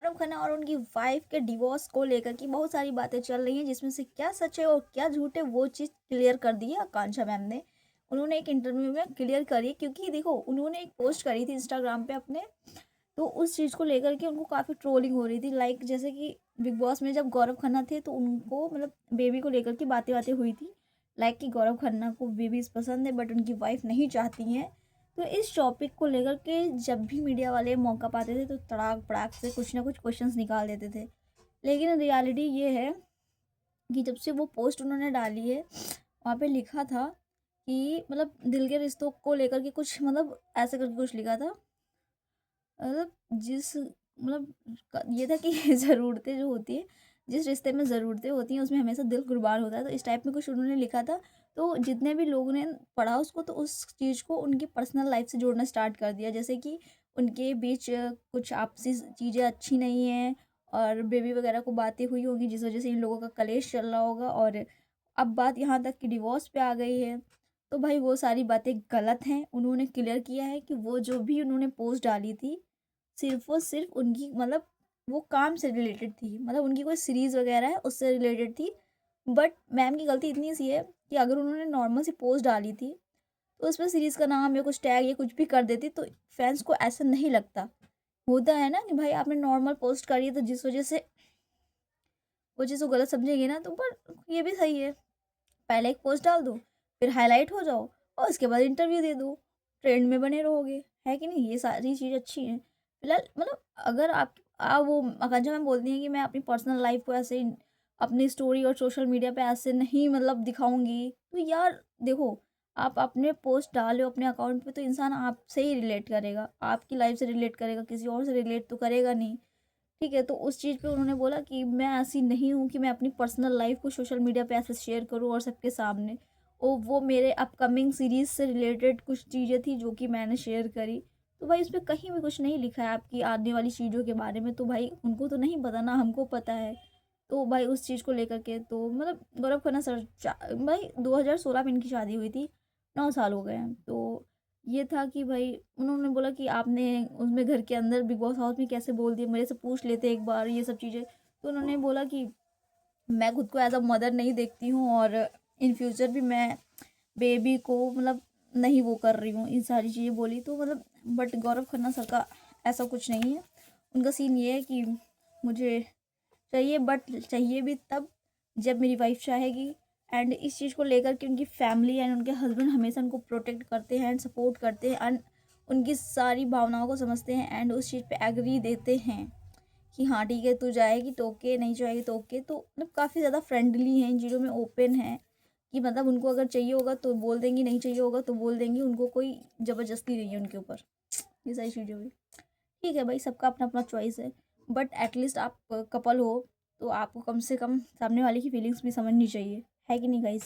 गौरव खन्ना और उनकी वाइफ के डिवोर्स को लेकर की बहुत सारी बातें चल रही हैं, जिसमें से क्या सच है और क्या झूठ है वो चीज़ क्लियर कर दी है आकांक्षा मैम ने। उन्होंने एक इंटरव्यू में क्लियर करी, क्योंकि देखो उन्होंने एक पोस्ट करी थी इंस्टाग्राम पे अपने, तो उस चीज़ को लेकर के उनको काफ़ी ट्रोलिंग हो रही थी। लाइक जैसे कि बिग बॉस में जब गौरव खन्ना थे तो उनको मतलब बेबी को लेकर के बातें बातें हुई थी। लाइक कि गौरव खन्ना को बेबीज़ पसंद है बट उनकी वाइफ नहीं चाहती हैं। तो इस टॉपिक को लेकर के जब भी मीडिया वाले मौका पाते थे तो तड़ाक भड़ाक से कुछ ना कुछ क्वेश्चंस निकाल देते थे। लेकिन रियलिटी ये है कि जब से वो पोस्ट उन्होंने डाली है, वहाँ पे लिखा था कि मतलब दिल के रिश्तों को लेकर के कुछ मतलब ऐसे करके कुछ लिखा था। मतलब जिस मतलब ये था कि ज़रूरतें जो होती हैं, जिस रिश्ते में ज़रूरतें होती हैं उसमें हमेशा दिल कुर्बान होता है, तो इस टाइप में कुछ उन्होंने लिखा था। तो जितने भी लोगों ने पढ़ा उसको तो उस चीज़ को उनकी पर्सनल लाइफ से जोड़ना स्टार्ट कर दिया, जैसे कि उनके बीच कुछ आपसी चीज़ें अच्छी नहीं हैं और बेबी वगैरह को बातें हुई होंगी जिस वजह से इन लोगों का कलेश चल रहा होगा, और अब बात यहाँ तक कि डिवोर्स पे आ गई है। तो भाई वो सारी बातें गलत हैं। उन्होंने क्लियर किया है कि वो जो भी उन्होंने पोस्ट डाली थी सिर्फ़ और सिर्फ़ उनकी मतलब वो काम से रिलेटेड थी, मतलब उनकी कोई सीरीज़ वग़ैरह है उससे रिलेटेड थी। बट मैम की गलती इतनी सी है कि अगर उन्होंने नॉर्मल सी पोस्ट डाली थी, तो उसमें सीरीज़ का नाम या कुछ टैग या कुछ भी कर देती तो फैन्स को ऐसा नहीं लगता। होता है ना कि भाई आपने नॉर्मल पोस्ट करी है तो जिस वज़ह से वो चीज़ को गलत समझेंगे ना, तो पर ये भी सही है। पहले एक पोस्ट डाल दो, फिर हाइलाइट हो जाओ और उसके बाद इंटरव्यू दे दो, ट्रेंड में बने रहोगे, है कि नहीं? ये सारी चीज़ अच्छी हैं। फिलहाल मतलब अगर वो आकांक्षा मैम बोलती हैं कि मैं अपनी पर्सनल लाइफ़ को ऐसे अपनी स्टोरी और सोशल मीडिया पे ऐसे नहीं मतलब दिखाऊँगी, तो यार देखो, आप अपने पोस्ट डाल रहे हो अपने अकाउंट पे तो इंसान आपसे ही रिलेट करेगा, आपकी लाइफ़ से रिलेट करेगा, किसी और से रिलेट तो करेगा नहीं। ठीक है, तो उस चीज़ पे उन्होंने बोला कि मैं ऐसी नहीं हूँ कि मैं अपनी पर्सनल लाइफ़ को सोशल मीडिया पे ऐसे शेयर करूँ और सबके सामने। वो मेरे अपकमिंग सीरीज़ से रिलेटेड कुछ चीज़ें थी जो कि मैंने शेयर करी। तो भाई उसपे कहीं भी कुछ नहीं लिखा है आपकी आने वाली चीज़ों के बारे में, तो भाई उनको तो नहीं पता ना हमको पता है। तो भाई उस चीज़ को लेकर के तो मतलब गौरव खन्ना सर भाई 2016 में इनकी शादी हुई थी, 9 साल हो गए हैं। तो ये था कि भाई उन्होंने बोला कि आपने उसमें घर के अंदर बिग बॉस हाउस में कैसे बोल दिया, मेरे से पूछ लेते एक बार ये सब चीज़ें। तो उन्होंने बोला कि मैं खुद को एज़ अ मदर नहीं देखती हूँ और इन फ्यूचर भी मैं बेबी को मतलब नहीं वो कर रही हूँ, इन सारी चीज़ें बोली। तो मतलब बट गौरव खन्ना सर का ऐसा कुछ नहीं है। उनका सीन ये है कि मुझे चाहिए बट चाहिए भी तब जब मेरी वाइफ चाहेगी। एंड इस चीज़ को लेकर के उनकी फैमिली एंड उनके हस्बैंड हमेशा उनको प्रोटेक्ट करते हैं एंड सपोर्ट करते हैं एंड उनकी सारी भावनाओं को समझते हैं एंड उस चीज़ पे एग्री देते हैं कि हाँ ठीक है तू जाएगी तो ओके, नहीं जाएगी तो ओके। तो मतलब काफ़ी ज़्यादा फ्रेंडली हैं इन चीज़ों में, ओपन हैं कि मतलब उनको अगर चाहिए होगा तो बोल देंगी, नहीं चाहिए होगा तो बोल देंगी, उनको कोई ज़बरदस्ती नहीं है उनके ऊपर। ये सारी चीज़ें हुई। ठीक है भाई, सबका अपना अपना चॉइस है, बट एटलीस्ट आप कपल हो तो आपको कम से कम सामने वाले की फीलिंग्स भी समझनी चाहिए, है कि नहीं गाइस?